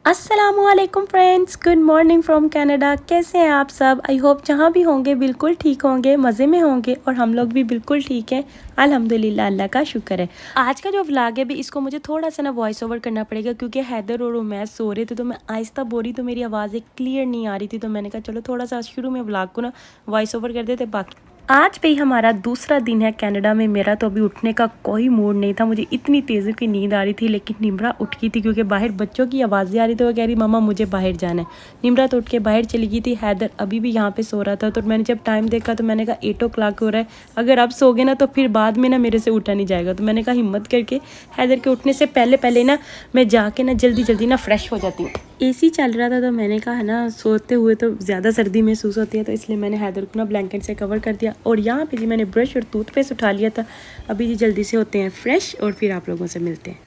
अस्सलामुअलैकुम friends, good morning from Canada. कैसे हैं आप सब? आई होप जहाँ भी होंगे बिल्कुल ठीक होंगे, मज़े में होंगे और हम लोग भी बिल्कुल ठीक हैं अल्हम्दुलिल्लाह, अल्लाह का शुक्र है। आज का जो व्लॉग है भी इसको मुझे थोड़ा सा ना वॉइस ओवर करना पड़ेगा क्योंकि हैदर और उमैस सो रहे थे तो मैं आहिस्ता बोल रही तो मेरी आवाज़ क्लियर नहीं आ रही थी, तो मैंने कहा चलो थोड़ा सा शुरू में व्लॉग को ना वॉइस ओवर कर देते। बाकी आज भी हमारा दूसरा दिन है कनाडा में। मेरा तो अभी उठने का कोई मूड नहीं था, मुझे इतनी तेज़ी की नींद आ रही थी, लेकिन निम्रा उठ गई थी क्योंकि बाहर बच्चों की आवाज़ें आ रही थी। वो कह रही मम्मा मुझे बाहर जाना है। निम्रा तो उठ के बाहर चली गई थी। हैदर अभी भी यहाँ पे सो रहा था, तो मैंने जब टाइम देखा तो मैंने कहा 8 o'clock हो रहा है, अगर अब सो गए ना तो फिर बाद में ना मेरे से उठा नहीं जाएगा। तो मैंने कहा हिम्मत करके हैदर के उठने से पहले पहले ना मैं जाके ना जल्दी जल्दी ना फ्रेश हो जाती हूँ। एसी चल रहा था तो मैंने कहा है ना सोते हुए तो ज़्यादा सर्दी महसूस होती है, तो इसलिए मैंने हैदर को ना ब्लैंकेट से कवर कर दिया। और यहाँ पे जी मैंने ब्रश और टूथपेस्ट उठा लिया था। अभी जी जल्दी से होते हैं फ्रेश और फिर आप लोगों से मिलते हैं।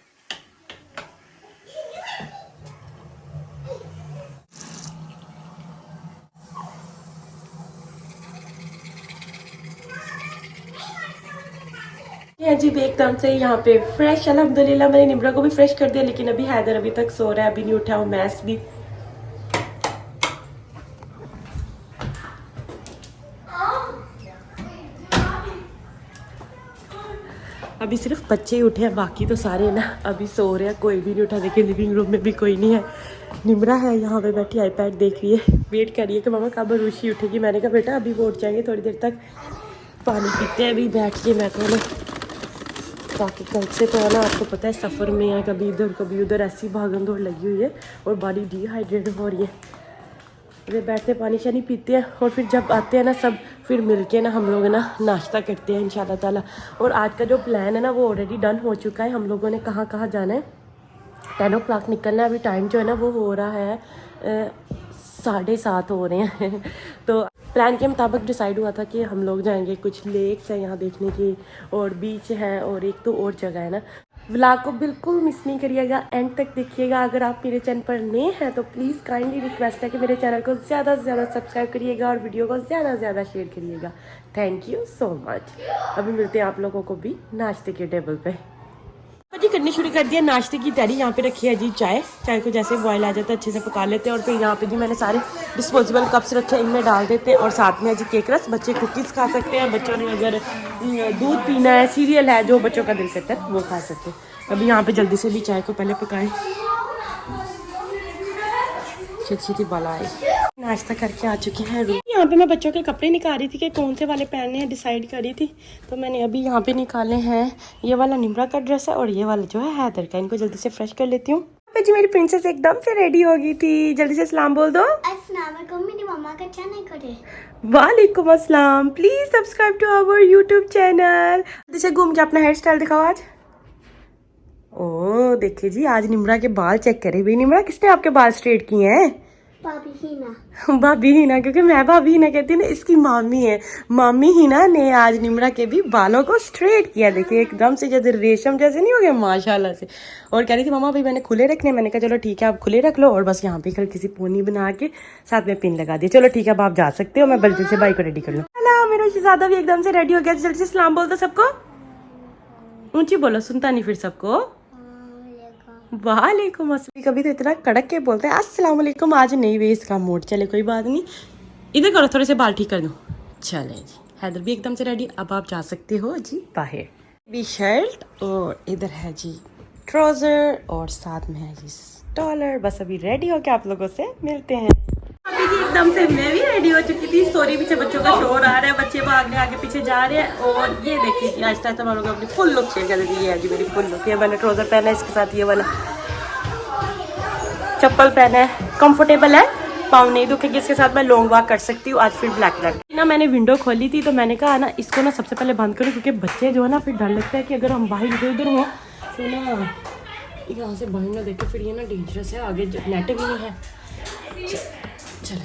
ये जी एकदम से यहाँ पे फ्रेश अल्हम्दुलिल्लाह। मैंने निम्रा को भी फ्रेश कर दिया, लेकिन अभी हैदर अभी तक सो रहा है, अभी नहीं उठा। वो मैस भी अभी सिर्फ बच्चे ही उठे हैं, बाकी तो सारे ना अभी सो रहे हैं, कोई भी नहीं उठा। देखिए लिविंग रूम में भी कोई नहीं है। निम्रा है यहाँ पे बैठी आईपैड देख रही है, वेट कर रही है कि मामा कब रुशि उठेगी। मैंने कहा बेटा अभी वो उठ जाएंगे थोड़ी देर तक, पानी पीते हैं अभी बैठ के। मैं तो ना ताकि कल से तो है ना आपको पता है सफ़र में है, कभी इधर कभी उधर ऐसी भागम दौड़ लगी हुई है और बॉडी डिहाइड्रेट हो रही है। अरे बैठते पानी शानी पीते हैं और फिर जब आते हैं ना सब फिर मिलके ना हम लोग ना नाश्ता करते हैं इंशाल्लाह ताला। और आज का जो प्लान है ना वो ऑलरेडी डन हो चुका है। हम लोगों ने कहाँ कहाँ जाना है, 10 o'clock निकलना है। अभी टाइम जो है ना वो हो रहा है 7:30 हो रहे हैं। तो प्लान के मुताबिक डिसाइड हुआ था कि हम लोग जाएंगे, कुछ लेक्स हैं यहाँ देखने की और बीच है और एक तो और जगह है ना। व्लॉग को बिल्कुल मिस नहीं करिएगा, एंड तक देखिएगा। अगर आप मेरे चैनल पर नए हैं तो प्लीज़ काइंडली रिक्वेस्ट है कि मेरे चैनल को ज़्यादा से ज़्यादा सब्सक्राइब करिएगा और वीडियो को ज़्यादा से ज़्यादा शेयर करिएगा। Thank you so much. अभी मिलते हैं आप लोगों को भी नाश्ते के टेबल पे। जी करनी शुरू कर दिया नाश्ते की तैयारी। यहाँ पे रखी है जी चाय को जैसे बॉयल आ जाता है अच्छे से पका लेते हैं। और फिर यहाँ पे जी मैंने सारे डिस्पोजेबल कप्स रखे हैं, इनमें डाल देते हैं। और साथ में जी केक रस, बच्चे कुकीज़ खा सकते हैं, बच्चों ने अगर दूध पीना है, सीरियल है, जो बच्चों का दिल करता है वो खा सकते हैं। अभी यहाँ पे जल्दी से भी चाय को पहले पकाएं, अच्छी बलाई। नाश्ता करके आ चुके हैं रूम। यहाँ पे मैं बच्चों के कपड़े निकाल रही थी कि कौन से वाले पहनने हैं, डिसाइड कर रही थी। तो मैंने अभी यहाँ पे निकाले हैं, ये वाला निम्रा का ड्रेस है और ये वाला जो है हैदर का। इनको जल्दी से फ्रेश कर लेती हूँ। जी मेरी प्रिंसेस एकदम से रेडी हो गई थी। जल्दी से सलाम बोल दो। मेरी मम्मा का चैनल करे। वालेकुम अस्सलाम। Please subscribe to our YouTube channel. जल्दी से घूम के अपना हेयर स्टाइल दिखाओ आज। ओ देखिए जी आज निम्रा के बाल चेक करे भाई। निम्रा किसने आपके बाल स्ट्रेट किए हैं? भाभी हीना। भाभी हीना, क्योंकि मैं भाभी हीना कहती हूँ ना, इसकी मामी है। मामी हीना ने आज निम्रा के भी बालों को स्ट्रेट किया। देखिए एकदम से जैसे रेशम जैसे नहीं हो गया माशाल्लाह से। और कह रही थी मामा भाई मैंने खुले रखने। मैंने कहा चलो ठीक है आप खुले रख लो, और बस यहाँ पे कल किसी पोनी बना के साथ में पिन लगा दिया। चलो ठीक है अब आप जा सकते हो, मैं जल्दी से बाइक को रेडी कर लूँ। हेलो मेरा शहजादा भी एकदम से रेडी हो गया। जल्दी से सलाम बोल दो सबको, ऊंची बोलो, सुनता नहीं फिर सबको। वालेकुम अस्सलाम। कभी तो इतना कड़क के बोलते हैं अस्सलाम वालेकुम। आज नहीं वे इसका मूड, चले कोई बात नहीं। इधर करो, थोड़े से बाल ठीक कर दो। चले जी हैदर भी एकदम से रेडी, अब आप जा सकते हो जी बाहर। भी शर्ट और इधर है जी ट्राउजर और साथ में है जी स्टॉलर। बस अभी रेडी होके आप लोगों से मिलते हैं। अभी जी एकदम से मैं भी रेडी हो चुकी थी। सॉरी पीछे बच्चों का शोर आ रहा है, बच्चे भागने आगे पीछे जा रहे हैं। और ये देखिए कि आज तक हम लोग अपनी फुल लुक शेयर कर दी है जी। मेरी फुल लुक, ये मैंने ट्राउजर पहना है, इसके साथ ये वाला चप्पल पहना है, कंफर्टेबल है, पाँव नहीं दुखेगी, इसके साथ मैं लॉन्ग वॉक कर सकती हूँ। आज फिर ब्लैक कलर ना मैंने विंडो खोली थी, तो मैंने कहा ना इसको ना सबसे पहले बंद करूँ, क्योंकि बच्चे जो है ना फिर डर लगता है कि अगर हम बाहर इधर उधर हो तो ना यहाँ से बाहर ना देखे, फिर ये ना डेंजरस है, आगे नेट भी नहीं है। चलो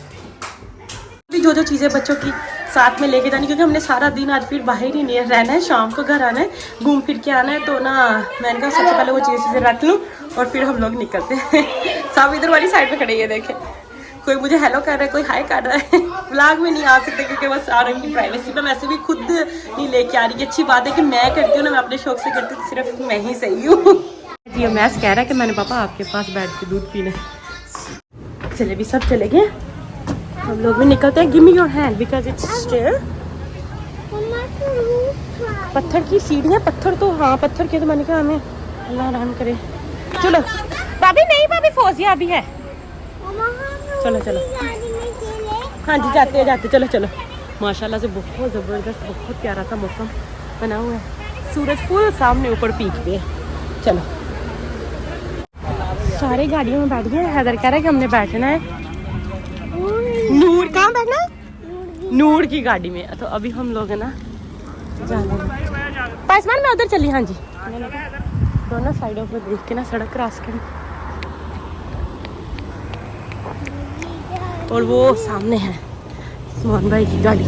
अभी जो चीज़ें बच्चों की साथ में लेके जानी, क्योंकि हमने सारा दिन आज फिर बाहर ही नहीं रहना है, शाम को घर आना है, घूम फिर के आना है। तो ना मैंने कहा सबसे पहले वो चीज़ें रख लूँ और फिर हम लोग निकलते हैं। सब इधर वाली साइड पे खड़े, ये देखें कोई मुझे हेलो कर रहा है, कोई हाय कर रहा है। व्लॉग में नहीं आ सकते क्योंकि बस आ रही प्राइवेसी पे। वैसे भी खुद नहीं लेके आ रही। अच्छी बात है कि मैं करती हूँ ना, मैं अपने शौक से करती हूँ, सिर्फ मैं ही सही हूँ। जी मैस कह रहा है कि मैंने पापा आपके पास बैठ के दूध पीना है। चले भी, सब चले गए, हम लोग भी निकलते हैं। Give me your hand because it's stair. पत्थर की सीढ़ियाँ, पत्थर तो हाँ पत्थर के, तो मैंने कहा हमें अल्लाह रहम करे। चलो भाभी, नहीं भाभी फौजिया अभी है। चलो चलो, हाँ जी जाते हैं जाते, चलो चलो। माशाल्लाह से बहुत ज़बरदस्त, बहुत प्यारा सा मौसम बना हुआ है, सूरज फुल सामने ऊपर पीक पे है। चलो सारे गाड़ियों में बैठ गए। हैदर कह रहा है कि हमने बैठना है। नूर कहाँ बैठना है? नूर की गाड़ी में। तो अभी हम लोग है ना जाने पासमान में उधर चली। हाँ जी, दोनों साइडों पर देख के ना सड़क क्रॉस करें। और वो सामने है उस्मान भाई की गाड़ी।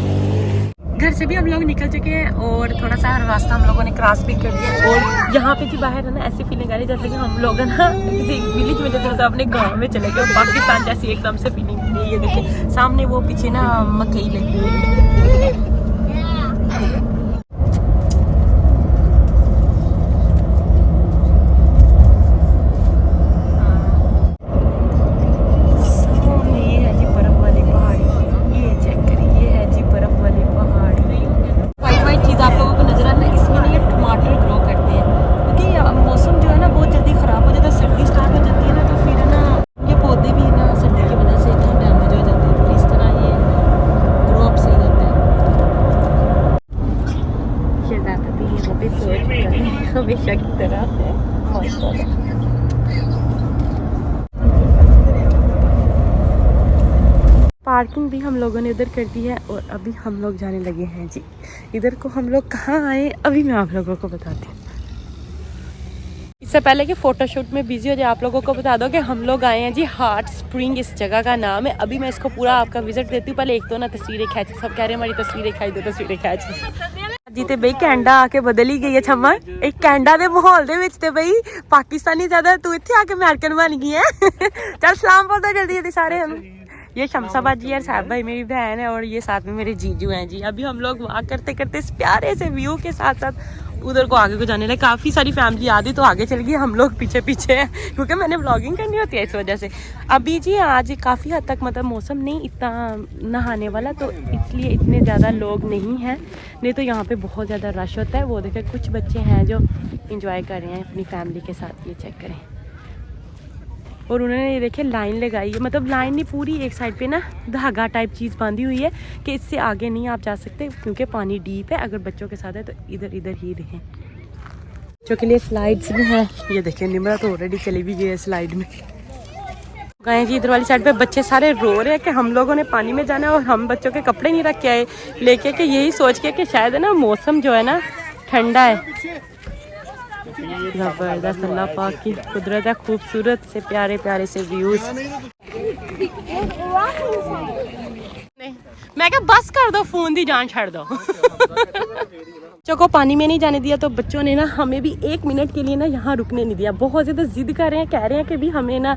घर से भी हम लोग निकल चुके हैं और थोड़ा सा रास्ता हम लोगों ने क्रॉस भी कर लिया। और यहाँ पे जी बाहर है ना ऐसी फीलिंग आ रही है जैसे कि हम लोग है ना किसी विलेज में, जैसे अपने गांव में चले गए, पाकिस्तान जैसी एकदम से फीलिंग आ रही है। ये देखिए सामने वो पीछे ना मकई लगी है। हमेशा की तरह है। पार्किंग भी हम लोगों ने उधर कर दी है और अभी हम लोग जाने लगे हैं जी। इधर को हम लोग कहाँ आए अभी मैं आप लोगों को बताती हूँ। इससे पहले कि फ़ोटोशूट में बिजी हो जाए, आप लोगों को बता दो कि हम लोग आए हैं जी हॉट स्प्रिंग, इस जगह का नाम है। अभी मैं इसको पूरा आपका विजिट देती हूँ। पहले एक तो ना तस्वीरें खींच, सब कह रहे हैं हमारी तस्वीरें खाई दो, तस्वीरें खींच जी। ते बई कैंडा आके बदल ही गई है छम्मा। एक कैंडा दे माहौल दे विच ते बई पाकिस्तानी ज्यादा, तू इत्थे आके अमेरिकन बन गई है। चल सलाम बोल दो जल्दी जल्दी सारे हम। ये शमशाबाद जी और साहब भाई मेरी बहन है और ये साथ में मेरे जीजू हैं जी। अभी हम लोग वॉक करते करते इस प्यारे से व्यू के साथ साथ उधर को आगे को जाने लगे। काफ़ी सारी फैमिली आधी तो आगे चल गई, हम लोग पीछे पीछे हैं क्योंकि मैंने व्लॉगिंग करनी होती है इस वजह से। अभी जी आज काफ़ी हद तक मतलब मौसम नहीं इतना नहाने वाला, तो इसलिए इतने ज़्यादा लोग नहीं हैं, नहीं तो यहाँ पे बहुत ज़्यादा रश होता है। वो देखें कुछ बच्चे हैं जो इंजॉय कर रहे हैं अपनी फैमिली के साथ, ये चेक करें। और उन्होंने ये देखे लाइन लगाई है, मतलब लाइन नहीं पूरी, एक साइड पे ना धागा टाइप चीज़ बांधी हुई है कि इससे आगे नहीं आप जा सकते क्योंकि पानी डीप है। अगर बच्चों के साथ है तो इधर इधर ही रहें। बच्चों के लिए स्लाइड्स भी हैं, ये देखें निमरा तो ऑलरेडी चली भी गई है स्लाइड में। गए जी इधर वाली साइड पे, बच्चे सारे रो रहे हैं कि हम लोगों ने पानी में जाना है और हम बच्चों के कपड़े नहीं रख के आए लेके, कि यही सोच के कि शायद है ना मौसम जो है ना ठंडा है। जबरदस्त अल्लाह पाक की कुदरत है, खूबसूरत से प्यारे प्यारे से व्यूज। मैं क्या बस कर दो, फोन दी जान छाड़ दो। बच्चों को पानी में नहीं जाने दिया तो बच्चों ने ना हमें भी 1 मिनट के लिए ना यहाँ रुकने नहीं दिया। बहुत ज़्यादा जिद कर रहे हैं, कह रहे हैं कि भी हमें ना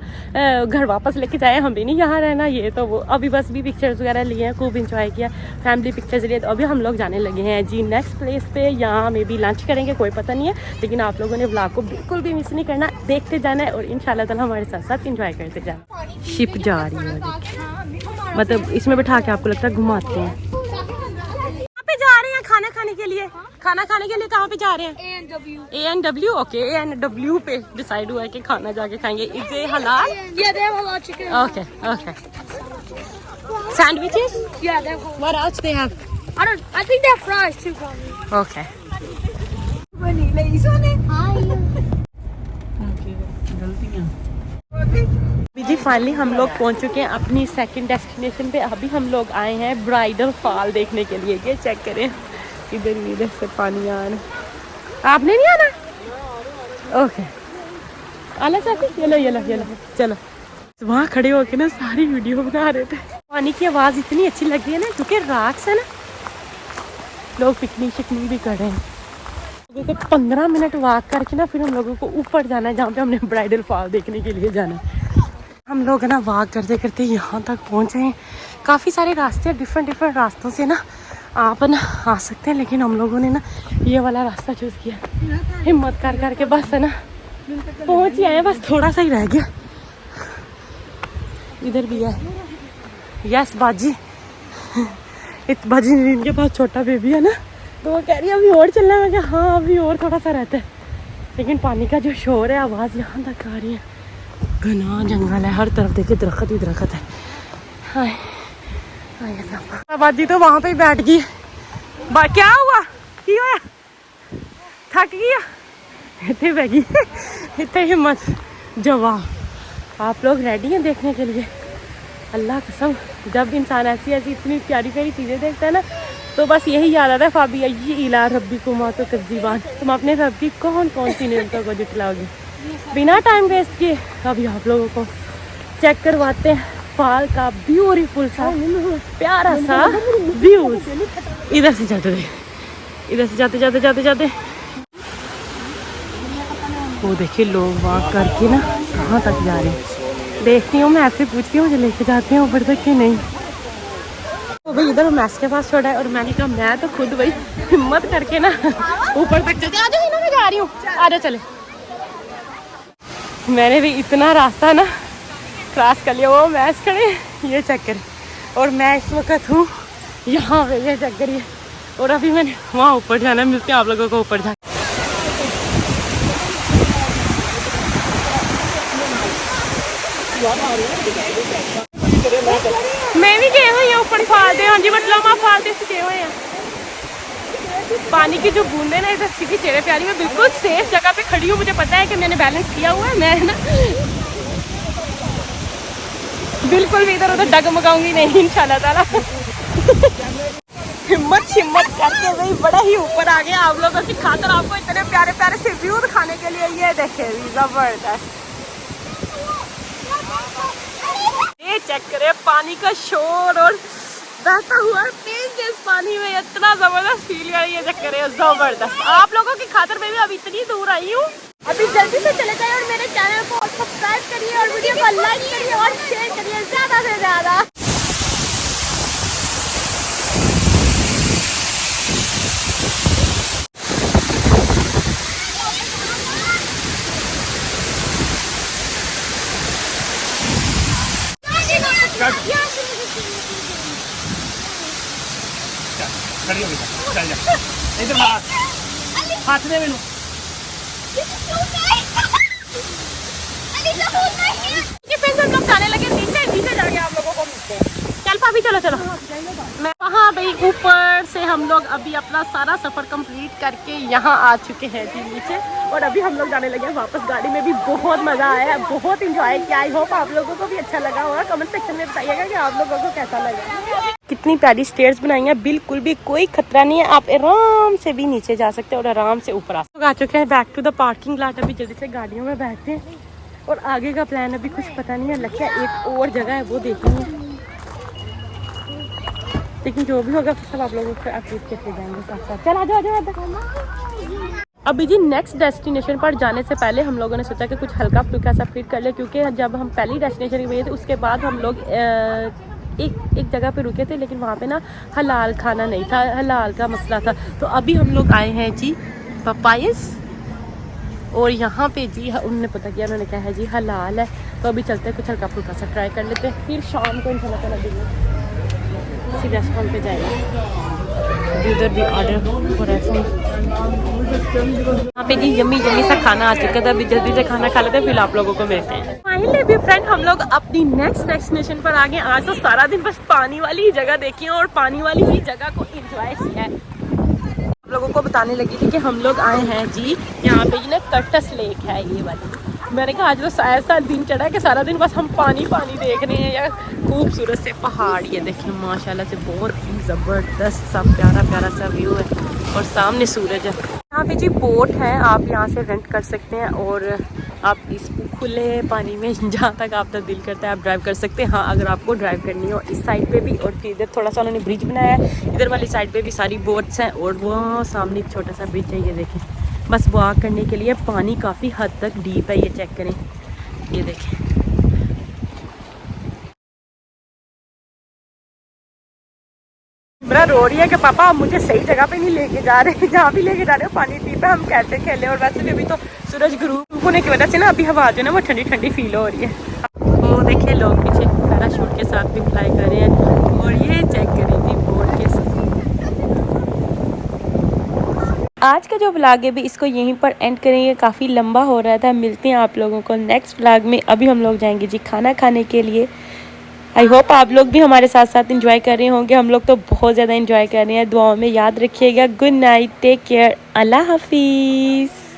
घर वापस लेके जाए, हमें नहीं यहाँ रहना ये तो वो। अभी बस भी पिक्चर्स वगैरह लिए हैं, खूब इंजॉय किया, फैमिली पिक्चर्स लिए। तो अभी हम लोग जाने लगे हैं जी नेक्स्ट प्लेस पे। यहाँ में भी लंच करेंगे, कोई पता नहीं है, लेकिन आप लोगों ने व्लॉग को बिल्कुल भी मिस नहीं करना, देखते जाना है और इंशाल्लाह ताला हमारे साथ साथ इंजॉय करते जाना। शिप जा रही है, मतलब इसमें बैठा के आपको लगता है घुमाते हैं। जा रहे हैं खाना खाने के लिए, खाना खाने के लिए कहाँ पे जा रहे हैं? ANW। ओके, ANW पे डिसाइड हुआ है कि खाना जाके खाएंगे। इज इट हलाल? Yeah, they have halal chicken. Okay okay. Sandwiches? Yeah, they have halal. What else they have? I think they have fries too, probably. Okay. Ji finally हम लोग पहुंच चुके हैं अपनी सेकंड डेस्टिनेशन पे। अभी हम लोग आए हैं ब्राइडल फॉल देखने के लिए। ये चेक करें, इधर से पानी आ रहा। आपने नहीं आना? ओके आना चाहते? ये लो चलो। वहाँ खड़े होके ना सारी वीडियो बना रहे थे। पानी की आवाज़ इतनी अच्छी लग रही है ना क्योंकि रात से ना लोग पिकनिक शिकनिक भी कर रहे हैं। लोगों को 15 मिनट वॉक करके ना फिर हम लोगों को ऊपर जाना है जहाँ पे हमने ब्राइडल फॉल देखने के लिए जाना है। हम लोग है ना वॉक करते करते यहाँ तक पहुँचे हैं। काफ़ी सारे रास्ते, डिफरेंट रास्तों से ना आप ना आ सकते हैं, लेकिन हम लोगों ने ना ये वाला रास्ता चूज़ किया। हिम्मत कर करके बस है ना पहुँच ही आए, बस थोड़ा सा ही रह गया। इधर भी है। यस बाजी। बाजी इनके पास छोटा बेबी है ना, तो वो कह रही है अभी और चलना है। मैं क्या हाँ अभी और थोड़ा सा रहता है, लेकिन पानी का जो शोर है, आवाज़ यहाँ तक आ रही है। घना जंगल है, हर तरफ देखिए दरख्त ही दरख्त है। हाय हाय अल्लाह। बाजी तो वहाँ पे ही बैठ गई। क्या हुआ की होया, थक गया इतने बैगी इतने हिम्मत जवाब। आप लोग रेडी हैं देखने के लिए? अल्लाह कसम, जब इंसान ऐसी ऐसी इतनी प्यारी प्यारी चीज़ें देखता है ना, तो बस यही याद आता है फाबी ये इला रब्बी कुमा तो कज़्ज़ीबान, तुम अपने रब की कौन कौन सी नियमतों को जुटलाओगे। बिना टाइम वेस्ट किए अभी आप लोगों को चेक करवाते हैं फाल का ब्यूटीफुल सा प्यारा सा व्यूज। इधर से जाते थे, इधर से जाते जाते जाते जाते वो देखिए लोग वॉक करके ना कहाँ तक जा रहे हैं। देखती हूँ मैं, ऐसे पूछती हूँ मुझे लेके जाते हैं ऊपर तक कि नहीं। तो भाई इधर मैस के पास छोड़ा है और मैंने कहा मैं तो खुद भाई हिम्मत करके ना ऊपर तक चलते। आ जाओ ना, मैं जा रही हूँ, आ जाओ चले। मैंने भी इतना रास्ता ना क्रॉस कर लिया, वो मैस खड़े ये चक्कर, और मैं इस वक्त हूँ यहाँ पे ये चक्कर ये, और अभी मैंने वहाँ ऊपर जाना। मिलते हैं आप लोगों को ऊपर जाना। मैं भी गए हुए हैं ऊपर फालते। हाँ जी मतलब वहाँ फालते से गए हुए हैं। पानी की जो बूंदे ना इधर सीधी चेहरे पे आ रही है। मैं बिल्कुल सेफ जगह पे खड़ी हूँ, मुझे पता है कि मैंने बैलेंस किया हुआ है। मैं ना बिल्कुल भी इधर उधर डगमगाऊंगी नहीं इंशाल्लाह ताला। हिम्मत करके भाई बड़ा ही ऊपर आ गया आप लोगों की खातर, आपको इतने प्यारे प्यारे से व्यू दिखाने के लिए। ये देखे जबरदस्त, ये चेक करे पानी का शोर और बहता हुआ तेज पानी में इतना जबरदस्त फील है। ये चेक करे जबरदस्त। आप लोगों की खातर मैं भी अभी इतनी दूर आई हूँ। अभी जल्दी से चले जाइए और मेरे चैनल को सब्सक्राइब करिए और वीडियो को लाइक करिए और शेयर करिए ज्यादा से ज्यादा। हाथ में मैनू हम लोग जाने लगे नीचे, नीचे जाके आप लोगों को मिलते हैं। चल भाभी चलो चलो। मैं वहाँ भाई ऊपर से हम लोग अभी अपना सारा सफर कंप्लीट करके यहाँ आ चुके हैं जी नीचे, और अभी हम लोग जाने लगे हैं वापस। गाड़ी में भी बहुत मजा आया है, बहुत इंजॉय किया। आई होप आप लोगों को भी अच्छा लगा होगा। कमेंट सेक्शन में बताइएगा कि आप लोगों को कैसा लगा। कितनी प्यारी स्टेयर्स बनाई हैं, बिल्कुल भी कोई खतरा नहीं है। आप आराम से भी नीचे जा सकते हैं और आराम से ऊपर आ चुके हैं back to the parking lot. अभी जल्दी से गाड़ियों में बैठते हैं और आगे का प्लान अभी कुछ पता नहीं है। लगता है एक और जगह है वो देखेंगे, लेकिन जो भी होगा सब आप लोगों को अपडेट करते जाएंगे साथ साथ। चल आ जाओ। अभी जी नेक्स्ट डेस्टिनेशन पर जाने से पहले हम लोगों ने सोचा कि कुछ हल्का फुल्का सा फील कर ले, क्योंकि जब हम पहली डेस्टिनेशन गए थे उसके बाद हम लोग एक जगह पे रुके थे, लेकिन वहाँ पे ना हलाल खाना नहीं था, हलाल का मसला था। तो अभी हम लोग आए हैं जी पपायस, और यहाँ पे जी उन्होंने पता किया, उन्होंने कहा है जी हलाल है। तो अभी चलते हैं, कुछ हल्का फुल्का सा ट्राई कर लेते हैं, फिर शाम को इंशाल्लाह ताला किसी रेस्टोरेंट पे जाएंगे। उधर भी ऑर्डर हो रहा है। यहाँ पे जी यम्मी सा खाना आ चुका था। अभी जल्दी से खाना खा लेते हैं, फिर आप लोगों को मिलते हैं। फाइनली भी फ्रेंड हम लोग अपनी नेक्स्ट डेस्टिनेशन पर आ गए। आज तो सारा दिन बस पानी वाली ही जगह देखी है और पानी वाली ही जगह को एंजॉय किया है। आप लोगों को बताने लगी थी कि हम लोग आए हैं जी यहाँ पे ना कटस लेक है ये वाली। मैंने कहा आज तो ऐसा दिन चढ़ा कि सारा दिन बस हम पानी देख रहे हैं। या खूबसूरत से पहाड़ ये देखिए माशाल्लाह से, बहुत ही ज़बरदस्त सा प्यारा सा व्यू है, और सामने सूरज है। यहाँ पे जी बोट है, आप यहाँ से रेंट कर सकते हैं और आप इस खुले पानी में जहाँ तक आपका दिल करता है आप ड्राइव कर सकते हैं। हाँ अगर आपको ड्राइव करनी हो इस साइड पे भी, और इधर थोड़ा सा उन्होंने ब्रिज बनाया है, इधर वाली साइड पे भी सारी बोट्स हैं, और वो सामने एक छोटा सा ब्रिज है ये देखें। बस वॉक करने के लिए पानी काफ़ी हद तक डीप है, ये चेक करें, ये देखें। मेरा रो रही है कि पापा आप मुझे सही जगह पे नहीं लेके जा रहे, जहाँ भी लेके जा रहे हो पानी डीप है, हम कैसे खेलें। और वैसे भी अभी तो सूरज ग्रूप होने की वजह से ना अभी हवा जो है ना वो ठंडी फील हो रही है। वो देखिए लोग पीछे पैराशूट के साथ भी फ्लाई कर रहे हैं और ये चेक करें जी बोर्ड के साथ। आज का जो व्लॉग है भी इसको यहीं पर एंड करेंगे, काफ़ी लंबा हो रहा था। मिलते हैं आप लोगों को नेक्स्ट व्लॉग में। अभी हम लोग जाएंगे जी खाना खाने के लिए। आई होप आप लोग भी हमारे साथ साथ एंजॉय कर रहे होंगे। हम लोग तो बहुत ज़्यादा एंजॉय कर रहे हैं। दुआओं में याद रखिएगा। गुड नाइट, टेक केयर, अल्लाह हाफिज़।